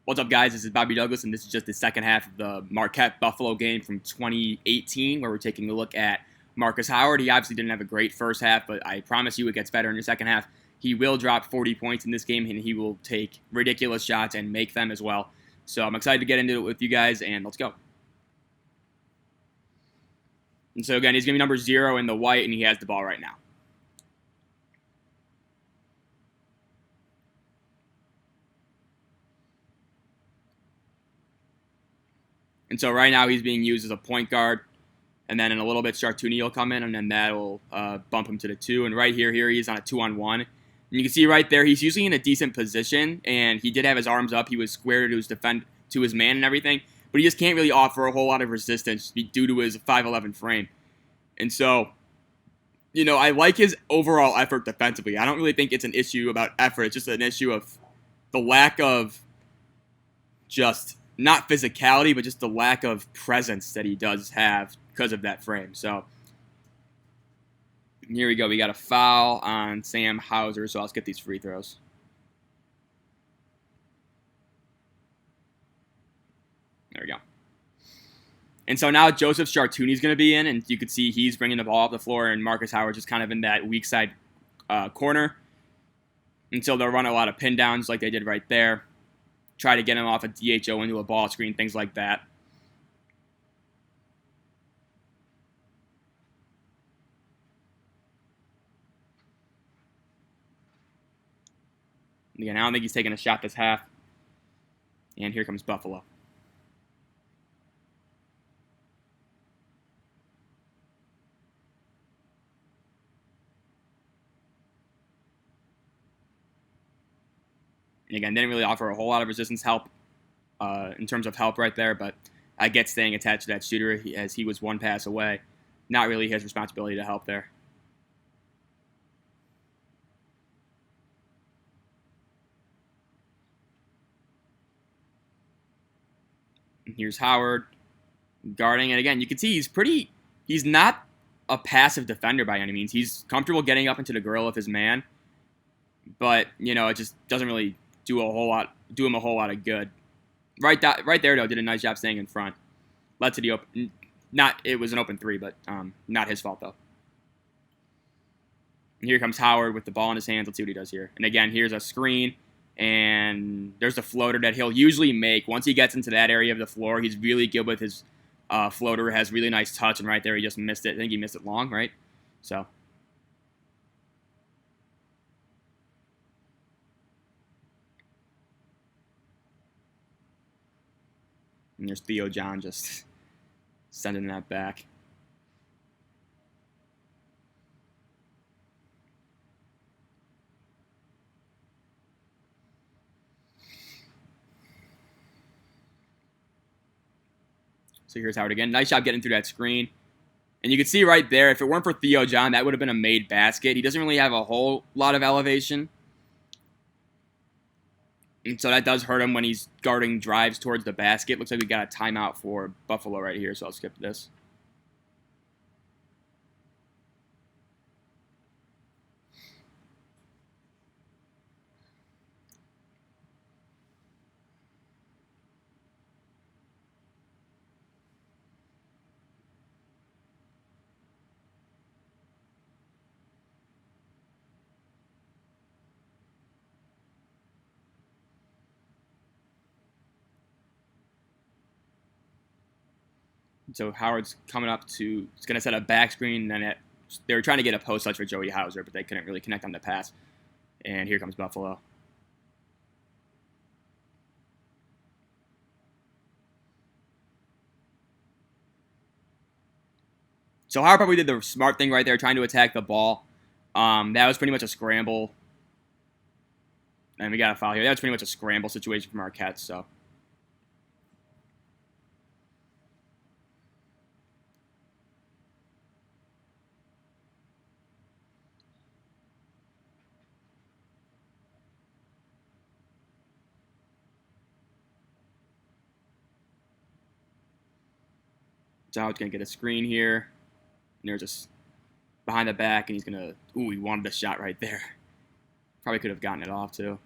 What's up, guys? This is Bobby Douglas, and this is just the second half of the Marquette-Buffalo game from 2018, where we're taking a look at Markus Howard. He obviously didn't have a great first half, but I promise you it gets better in the second half. He will drop 40 points in this game, and he will take ridiculous shots and make them as well. So I'm excited to get into it with you guys, and let's go. And so again, he's going to be number 0 in the white, and he has the ball right now. And so right now he's being used as a point guard. And then in a little bit, Chartuni will come in, and then that will bump him to the 2. And right here he is on a 2-on-1. And you can see right there, he's usually in a decent position, and he did have his arms up. He was square to his man and everything, but he just can't really offer a whole lot of resistance due to his 5'11 frame. And so, you know, I like his overall effort defensively. I don't really think it's an issue about effort. It's just an issue of the lack of just not physicality, but just the lack of presence that he does have because of that frame. So here we go. We got a foul on Sam Hauser, so let's get these free throws. There we go. And so now Joseph Chartuni is going to be in, and you can see he's bringing the ball up the floor, and Markus Howard just kind of in that weak side corner. And so they'll run a lot of pin downs like they did right there. Try to get him off a DHO into a ball screen, things like that. Again, I don't think he's taking a shot this half. And here comes Buffalo. And again, didn't really offer a whole lot of resistance help in terms of help right there, but I get staying attached to that shooter as he was one pass away. Not really his responsibility to help there. And here's Howard guarding, and again, you can see he's not a passive defender by any means. He's comfortable getting up into the grill of his man, but, you know, it just doesn't really do him a whole lot of good. Right there though, did a nice job staying in front. Led to the open. It was an open 3, but not his fault though. And here comes Howard with the ball in his hands. Let's see what he does here. And again, here's a screen, and there's a floater that he'll usually make. Once he gets into that area of the floor, he's really good with his floater. Has really nice touch, and right there he just missed it. I think he missed it long, right? So. And there's Theo John just sending that back. So here's Howard again. Nice job getting through that screen. And you can see right there, if it weren't for Theo John, that would have been a made basket. He doesn't really have a whole lot of elevation. And so that does hurt him when he's guarding drives towards the basket. Looks like we got a timeout for Buffalo right here, so I'll skip this. So Howard's coming up to, he's going to set a back screen, and then they were trying to get a post touch for Joey Hauser, but they couldn't really connect on the pass. And here comes Buffalo. So Howard probably did the smart thing right there, trying to attack the ball. That was pretty much a scramble. And we got a foul here. That was pretty much a scramble situation for Marquette, so. So Howard's going to get a screen here. And they're just behind the back, and he's going to... Ooh, he wanted the shot right there. Probably could have gotten it off, too.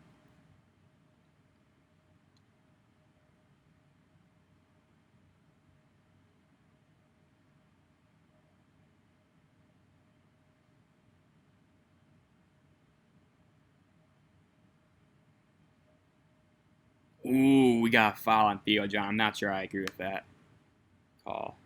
Ooh, we got a foul on Theo John. I'm not sure I agree with that call.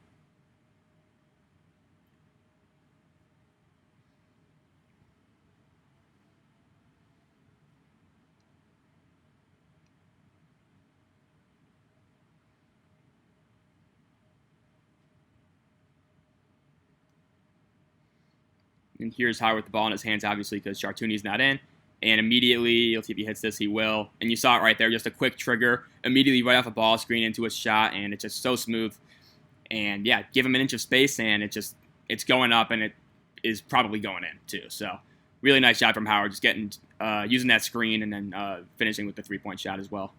And here's Howard with the ball in his hands, obviously, because Chartuni's not in. And immediately, let's see if he hits this, he will. And you saw it right there, just a quick trigger, immediately right off a ball screen into a shot, and it's just so smooth. And yeah, give him an inch of space, and it's going up, and it is probably going in too. So really nice shot from Howard, just getting using that screen and then finishing with the 3-point shot as well.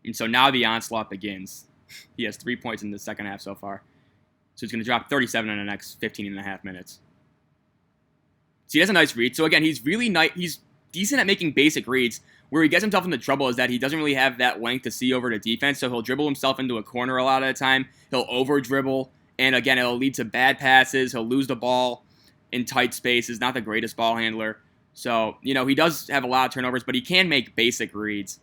And so now the onslaught begins. He has 3 points in the second half so far. So he's going to drop 37 in the next 15 and a half minutes. So he has a nice read. So again, he's really nice. He's decent at making basic reads. Where he gets himself into trouble is that he doesn't really have that length to see over to defense. So he'll dribble himself into a corner a lot of the time. He'll over dribble. And again, it'll lead to bad passes. He'll lose the ball in tight spaces. Not the greatest ball handler. So, he does have a lot of turnovers, but he can make basic reads.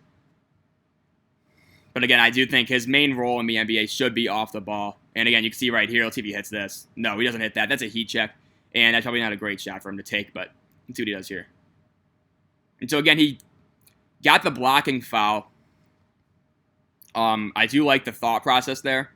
But again, I do think his main role in the NBA should be off the ball. And again, you can see right here, let's see if he hits this. No, he doesn't hit that. That's a heat check. And that's probably not a great shot for him to take, but let's see what he does here. And so again, he got the blocking foul. I do like the thought process there.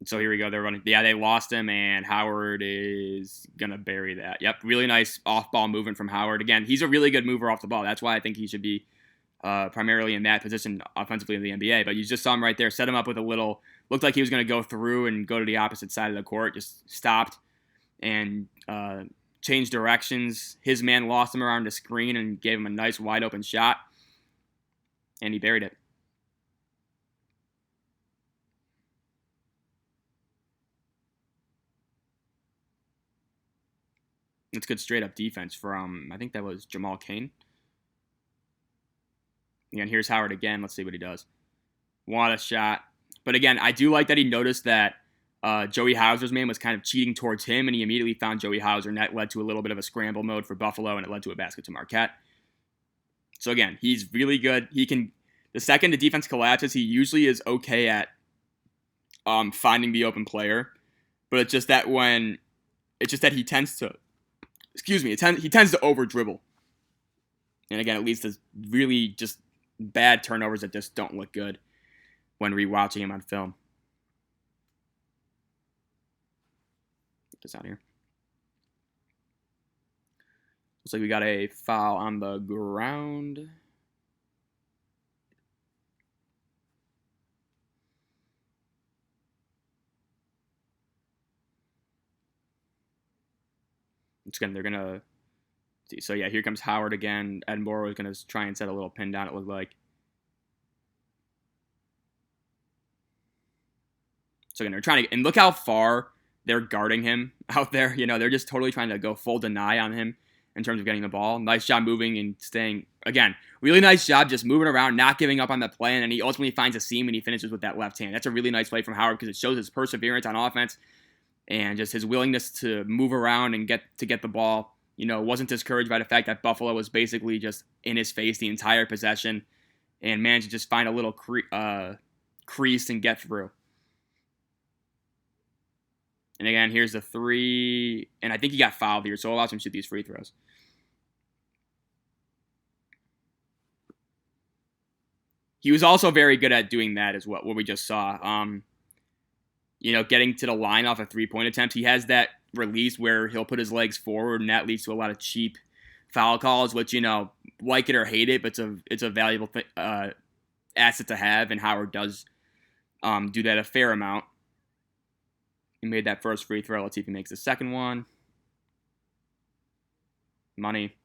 So here we go. They're running. Yeah, they lost him, and Howard is going to bury that. Yep, really nice off-ball movement from Howard. Again, he's a really good mover off the ball. That's why I think he should be primarily in that position offensively in the NBA. But you just saw him right there, set him up with a little, looked like he was going to go through and go to the opposite side of the court, just stopped and changed directions. His man lost him around the screen and gave him a nice wide-open shot, and he buried it. It's good straight-up defense from, I think that was Jamal Cain. Again, here's Howard again. Let's see what he does. What a shot. But again, I do like that he noticed that Joey Hauser's man was kind of cheating towards him, and he immediately found Joey Hauser, and that led to a little bit of a scramble mode for Buffalo, and it led to a basket to Marquette. So again, he's really good. He can, the second the defense collapses, he usually is okay at finding the open player, but it's just that he tends to, he tends to over dribble. And again, it leads to really just bad turnovers that just don't look good when rewatching him on film. Get this out of here. Looks like we got a foul on the ground. They're going to see. So, yeah, here comes Howard again. Edinburgh is going to try and set a little pin down, it looked like. So, again, they're trying to, and look how far they're guarding him out there. They're just totally trying to go full deny on him in terms of getting the ball. Nice job moving and staying. Again, really nice job just moving around, not giving up on the play, and then he ultimately finds a seam and he finishes with that left hand. That's a really nice play from Howard because it shows his perseverance on offense and just his willingness to move around and get the ball. Wasn't discouraged by the fact that Buffalo was basically just in his face the entire possession and managed to just find a little crease and get through. And again, here's the three, and I think he got fouled here, so it allows him to shoot these free throws. He was also very good at doing that as well, what we just saw. Getting to the line off a three-point attempt. He has that release where he'll put his legs forward, and that leads to a lot of cheap foul calls, which, like it or hate it, but it's a valuable asset to have, and Howard does do that a fair amount. He made that first free throw. Let's see if he makes the second one. Money.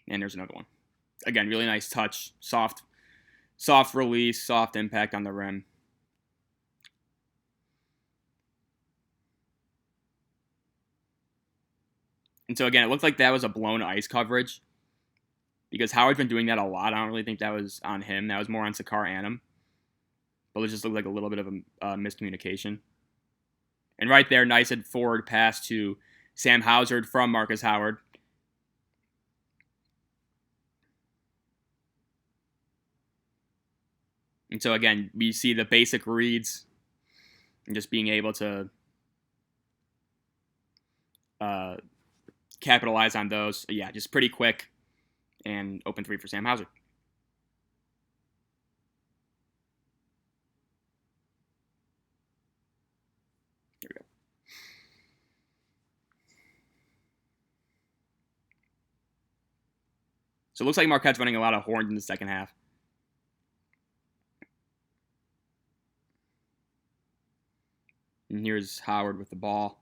And there's another one. Again, really nice touch, soft release, soft impact on the rim. And so again, it looked like that was a blown ice coverage because Howard's been doing that a lot. I don't really think that was on him. That was more on Sakar and him. But it just looked like a little bit of a miscommunication. And right there, nice forward pass to Sam Hauser from Markus Howard. And so again, we see the basic reads and just being able to capitalize on those. Yeah, just pretty quick and open three for Sam Hauser. Here we go. So it looks like Marquette's running a lot of horns in the second half. And here's Howard with the ball.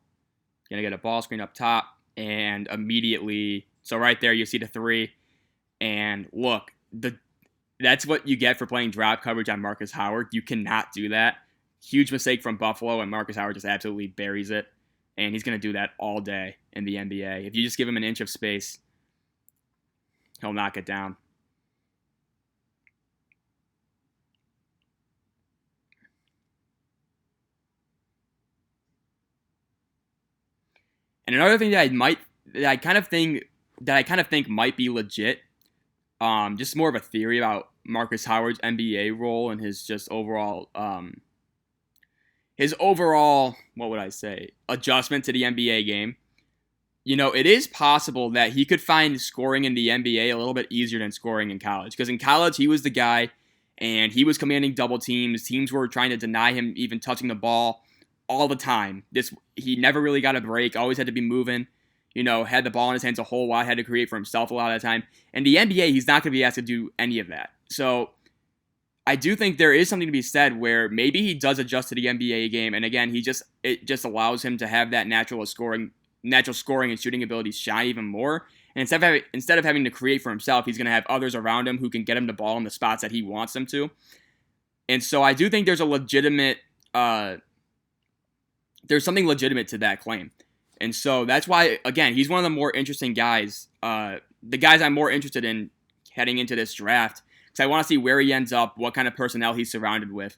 Gonna get a ball screen up top. And immediately, so right there, you see the three. And look, that's what you get for playing drop coverage on Markus Howard. You cannot do that. Huge mistake from Buffalo, and Markus Howard just absolutely buries it. And he's going to do that all day in the NBA. If you just give him an inch of space, he'll knock it down. And another thing that I kind of think might be legit, just more of a theory about Markus Howard's NBA role and his just overall, what would I say, adjustment to the NBA game. You know, it is possible that he could find scoring in the NBA a little bit easier than scoring in college. Because in college, he was the guy, and he was commanding double teams. Teams were trying to deny him even touching the ball all the time. He never really got a break, always had to be moving, had the ball in his hands a whole lot, had to create for himself a lot of the time. In the NBA, he's not going to be asked to do any of that. So I do think there is something to be said where maybe he does adjust to the NBA game, and again, it just allows him to have that natural scoring and shooting abilities shine even more. And instead of having to create for himself, he's going to have others around him who can get him the ball in the spots that he wants them to. And so I do think there's there's something legitimate to that claim. And so that's why, again, he's one of the more interesting guys, the guys I'm more interested in heading into this draft, because I want to see where he ends up, what kind of personnel he's surrounded with.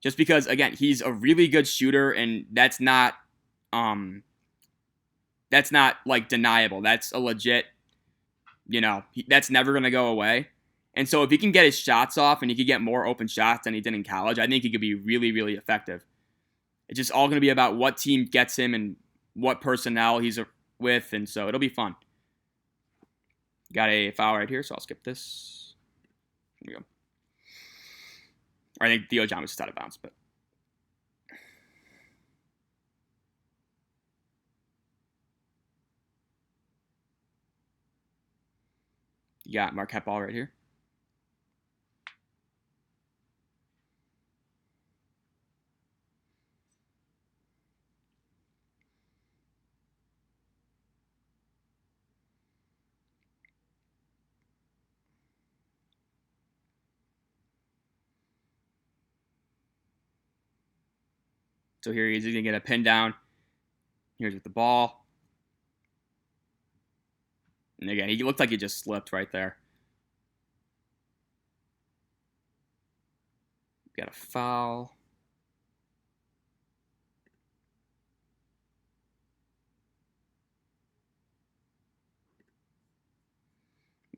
Just because, again, he's a really good shooter, and that's not like deniable. That's a legit, that's never going to go away. And so if he can get his shots off and he can get more open shots than he did in college, I think he could be really, really effective. It's just all going to be about what team gets him and what personnel he's with, and so it'll be fun. Got a foul right here, so I'll skip this. Here we go. I think Theo John was just out of bounds, but you got Marquette ball right here. So here he's going to get a pin down. Here's with the ball. And again, he looked like he just slipped right there. Got a foul.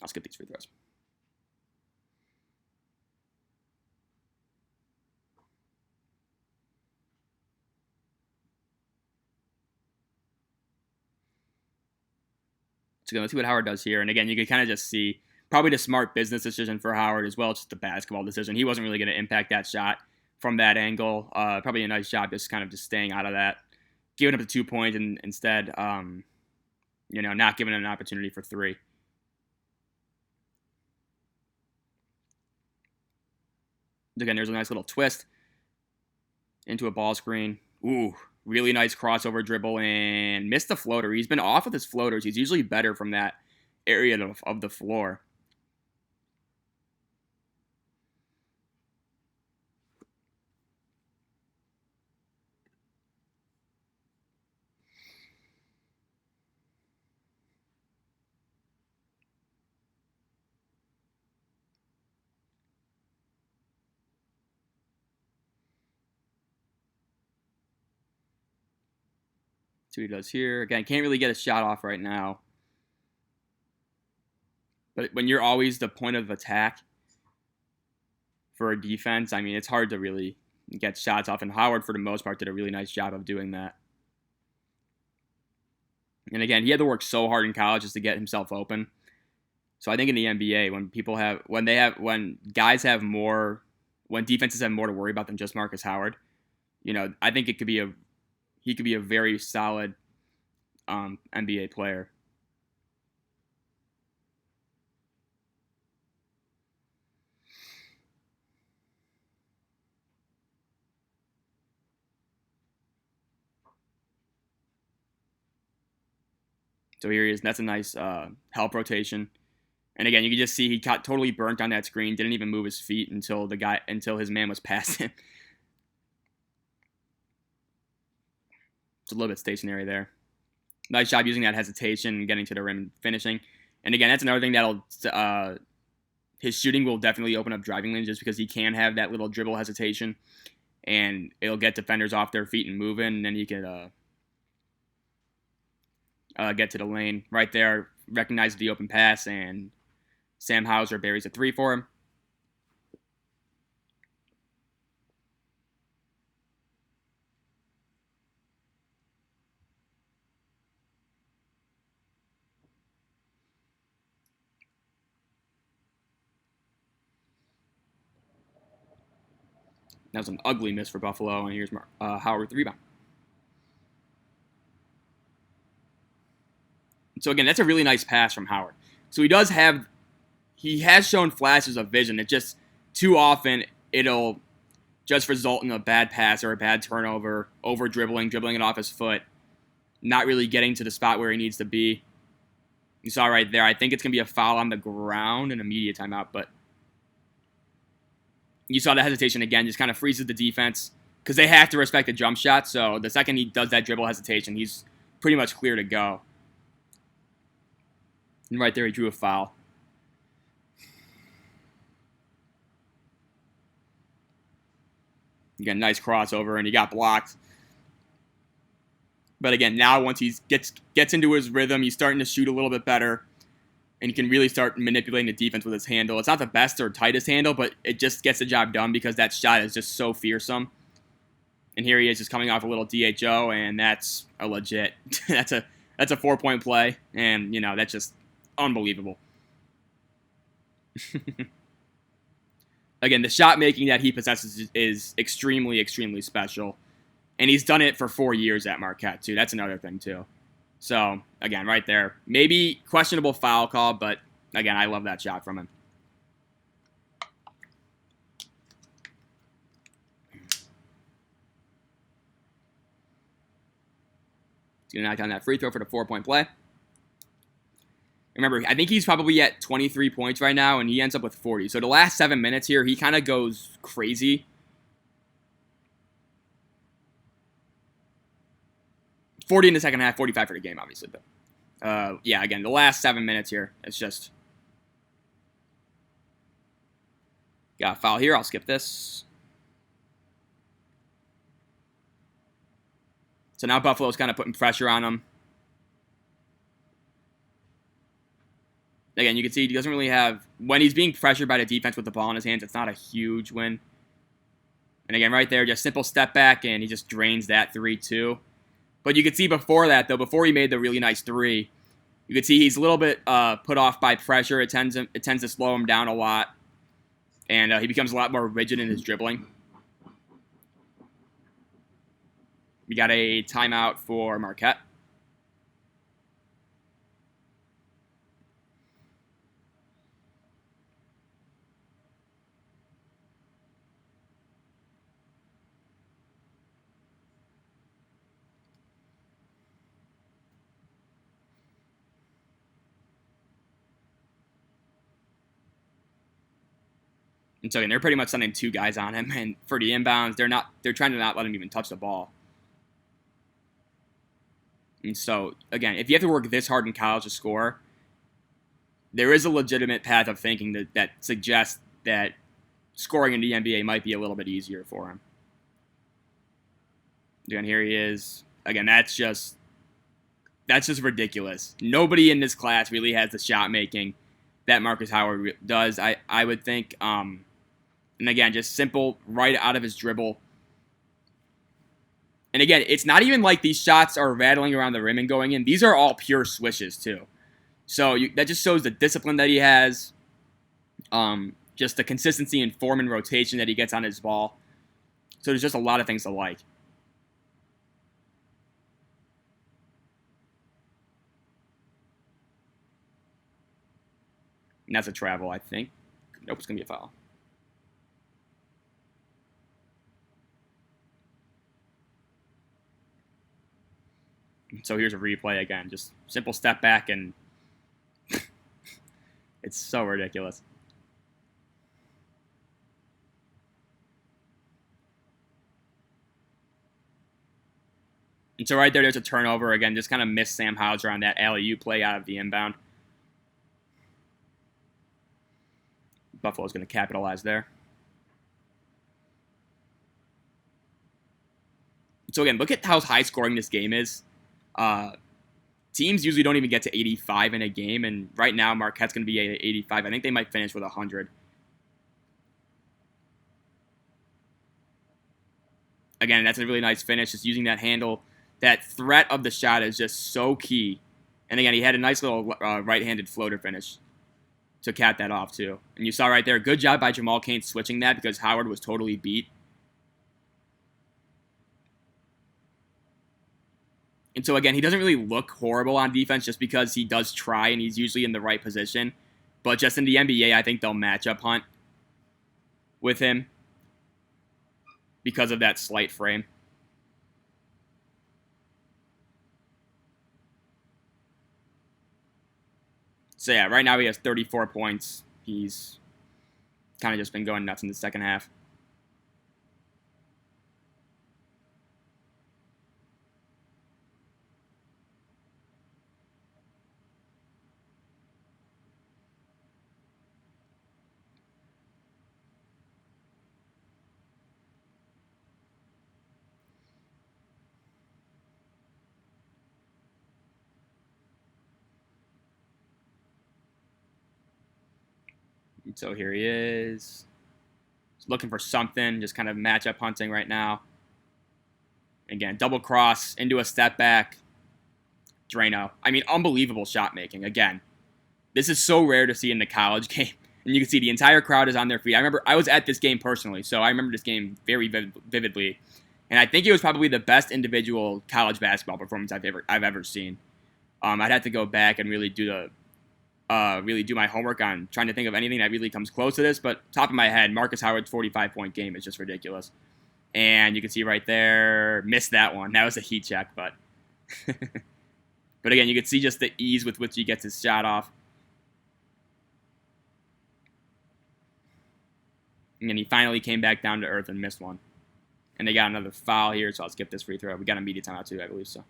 I'll skip these free throws. So let's see what Howard does here. And again, you can kind of just see probably the smart business decision for Howard as well, just the basketball decision. He wasn't really going to impact that shot from that angle. Probably a nice job just kind of just staying out of that, giving up the 2 points and instead, not giving it an opportunity for three. Again, there's a nice little twist into a ball screen. Ooh, really nice crossover dribble and missed the floater. He's been off with his floaters. He's usually better from that area of the floor. See what he does here. Again, can't really get a shot off right now. But when you're always the point of attack for a defense, I mean, it's hard to really get shots off. And Howard, for the most part, did a really nice job of doing that. And again, he had to work so hard in college just to get himself open. So I think in the NBA, when defenses have more to worry about than just Markus Howard, I think he could be a very solid NBA player. So here he is. That's a nice help rotation. And again, you can just see he got totally burnt on that screen. Didn't even move his feet until his man was past him. It's a little bit stationary there. Nice job using that hesitation and getting to the rim and finishing. And again, that's another thing his shooting will definitely open up driving lanes just because he can have that little dribble hesitation, and it'll get defenders off their feet and moving, and then he can get to the lane right there. Recognize the open pass, and Sam Hauser buries a 3 for him. That was an ugly miss for Buffalo, and here's Howard with the rebound. So again, that's a really nice pass from Howard. So he has shown flashes of vision. It just, too often, it'll just result in a bad pass or a bad turnover, over dribbling it off his foot, not really getting to the spot where he needs to be. You saw right there, I think it's going to be a foul on the ground and immediate timeout, but you saw the hesitation again, just kind of freezes the defense because they have to respect the jump shot. So the second he does that dribble hesitation, he's pretty much clear to go. And right there, he drew a foul. Again, nice crossover, and he got blocked. But again, now once he gets into his rhythm, he's starting to shoot a little bit better. And he can really start manipulating the defense with his handle. It's not the best or tightest handle, but it just gets the job done because that shot is just so fearsome. And here he is just coming off a little DHO, and that's a legit. that's a 4-point play, and that's just unbelievable. Again, the shot making that he possesses is extremely, extremely special. And he's done it for 4 years at Marquette, too. That's another thing, too. So, again, right there. Maybe questionable foul call, but, again, I love that shot from him. He's going to knock down that free throw for the 4-point play. Remember, I think he's probably at 23 points right now, and he ends up with 40. So the last 7 minutes here, he kind of goes crazy. 40 in the second half, 45 for the game, obviously. But, yeah, again, the last 7 minutes here, it's just... Got a foul here. I'll skip this. So now Buffalo's kind of putting pressure on him. Again, you can see he doesn't really have... When he's being pressured by the defense with the ball in his hands, it's not a huge win. And again, right there, just simple step back, and he just drains that 3-2. But you could see before that, though, before he made the really nice 3, you could see he's a little bit put off by pressure. It tends to slow him down a lot. And he becomes a lot more rigid in his dribbling. We got a timeout for Marquette. And so again, they're pretty much sending 2 guys on him. And for the inbounds, they're trying to not let him even touch the ball. And so again, if you have to work this hard in college to score, there is a legitimate path of thinking that suggests that scoring in the NBA might be a little bit easier for him. Again, here he is. Again, that's just ridiculous. Nobody in this class really has the shot making that Markus Howard does, I would think. And again, just simple, right out of his dribble. And again, it's not even like these shots are rattling around the rim and going in. These are all pure swishes, too. So that just shows the discipline that he has. Just the consistency and form and rotation that he gets on his ball. So there's just a lot of things to like. And that's a travel, I think. Nope, it's going to be a foul. So here's a replay again. Just simple step back, and it's so ridiculous. And so right there's a turnover. Again, just kind of missed Sam Hauser on that alley-oop play out of the inbound. Buffalo's going to capitalize there. So again, look at how high scoring this game is. Teams usually don't even get to 85 in a game, and right now Marquette's going to be at 85. I think they might finish with 100. Again, that's a really nice finish, just using that handle. That threat of the shot is just so key. And again, he had a nice little right-handed floater finish to cap that off, too. And you saw right there, good job by Jamal Cain switching that because Howard was totally beat. And so, again, he doesn't really look horrible on defense just because he does try and he's usually in the right position. But just in the NBA, I think they'll matchup hunt with him because of that slight frame. So, yeah, right now he has 34 points. He's kind of just been going nuts in the second half. So here he is. He's looking for something, just kind of matchup hunting right now. Again, double cross into a step back. Drano. I mean, unbelievable shot making. Again, this is so rare to see in the college game. And you can see the entire crowd is on their feet. I remember I was at this game personally, so I remember this game very vividly. And I think it was probably the best individual college basketball performance I've ever seen. I'd have to go back and really do my homework on trying to think of anything that really comes close to this. But top of my head, Markus Howard's 45-point game is just ridiculous. And you can see right there, missed that one. That was a heat check, but but again, you can see just the ease with which he gets his shot off. And then he finally came back down to earth and missed one. And they got another foul here, so I'll skip this free throw. We got a media timeout too, I believe so.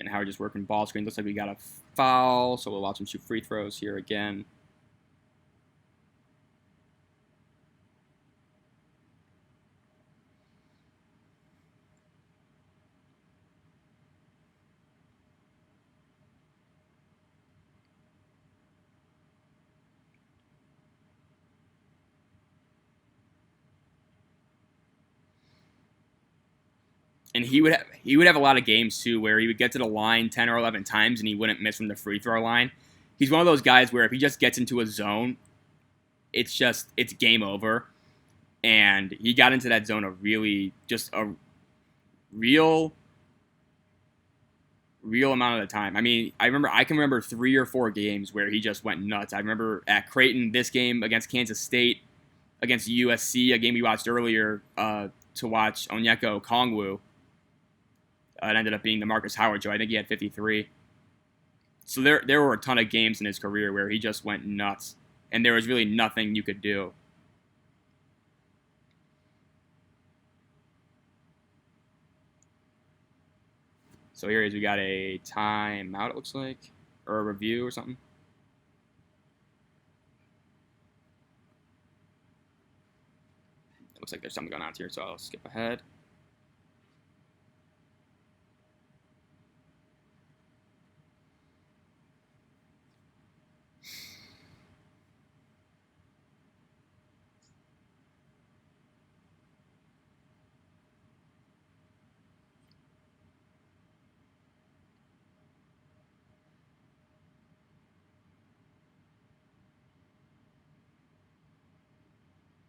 And Howard just working ball screen. Looks like we got a foul, so we'll watch him shoot free throws here again. And he would have a lot of games too where he would get to the line 10 or 11 times and he wouldn't miss from the free throw line. He's one of those guys where if he just gets into a zone, it's game over. And he got into that zone a real real amount of the time. I mean, I can remember 3 or 4 games where he just went nuts. I remember at Creighton, this game against Kansas State, against USC, a game we watched earlier to watch Onyeka Okongwu. It ended up being the Markus Howard show. I think he had 53. So there were a ton of games in his career where he just went nuts, and there was really nothing you could do. So here is, we got a timeout, it looks like, or a review or something. It looks like there's something going on here, so I'll skip ahead.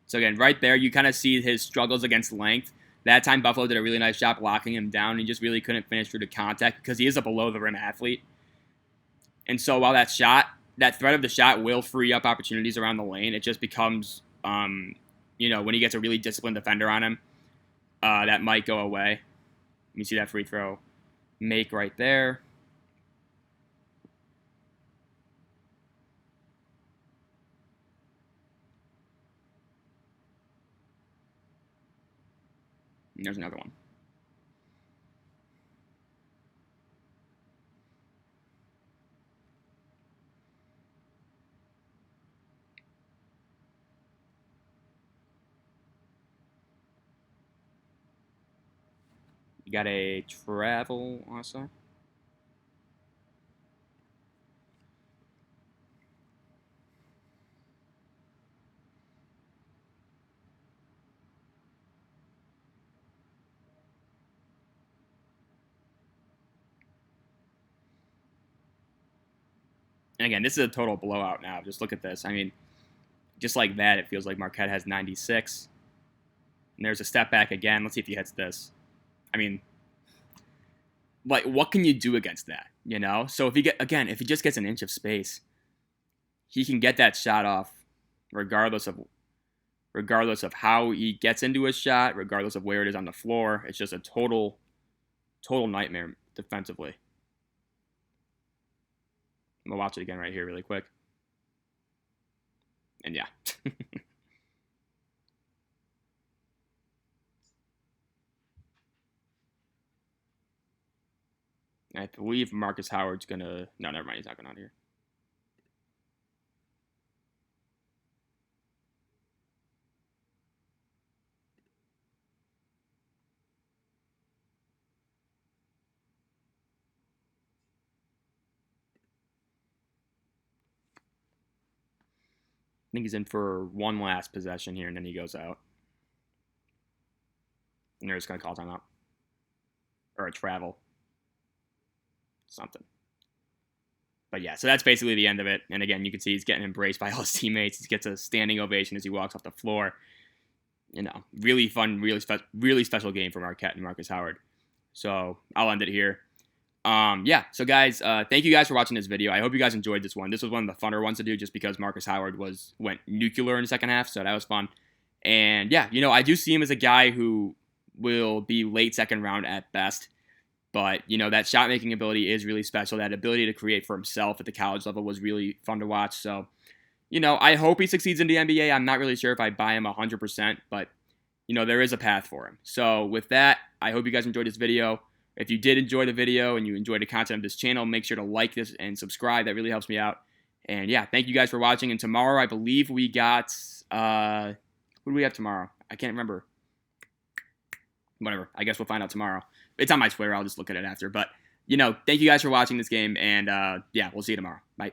So again, right there, you kind of see his struggles against length. That time, Buffalo did a really nice job locking him down. He just really couldn't finish through the contact because he is a below-the-rim athlete. And so while that threat of the shot will free up opportunities around the lane, it just becomes, when he gets a really disciplined defender on him, that might go away. You see that free throw make right there. And there's another one. You got a travel also. And again, this is a total blowout now. Just look at this. I mean, just like that, it feels like Marquette has 96. And there's a step back again. Let's see if he hits this. I mean, like, what can you do against that? So if he just gets an inch of space, he can get that shot off, regardless of how he gets into his shot, regardless of where it is on the floor. It's just a total nightmare defensively. I'm gonna watch it again right here really quick. And yeah. I believe Markus Howard's gonna... No, never mind. He's not going out here. I think he's in for one last possession here, and then he goes out. And they're just going to call timeout. Or a travel. Something. But yeah, so that's basically the end of it. And again, you can see he's getting embraced by all his teammates. He gets a standing ovation as he walks off the floor. Really fun, really special game for Marquette and Markus Howard. So I'll end it here. So guys, thank you guys for watching this video. I hope you guys enjoyed this one. This was one of the funner ones to do just because Markus Howard went nuclear in the second half, so that was fun. And yeah, I do see him as a guy who will be late second round at best. But, that shot-making ability is really special. That ability to create for himself at the college level was really fun to watch. So, I hope he succeeds in the NBA. I'm not really sure if I buy him 100%, but, there is a path for him. So with that, I hope you guys enjoyed this video. If you did enjoy the video and you enjoyed the content of this channel, make sure to like this and subscribe. That really helps me out. And yeah, thank you guys for watching. And tomorrow, I believe we got, who do we have tomorrow? I can't remember. Whatever. I guess we'll find out tomorrow. It's on my Twitter. I'll just look at it after. But, thank you guys for watching this game. And, yeah, we'll see you tomorrow. Bye.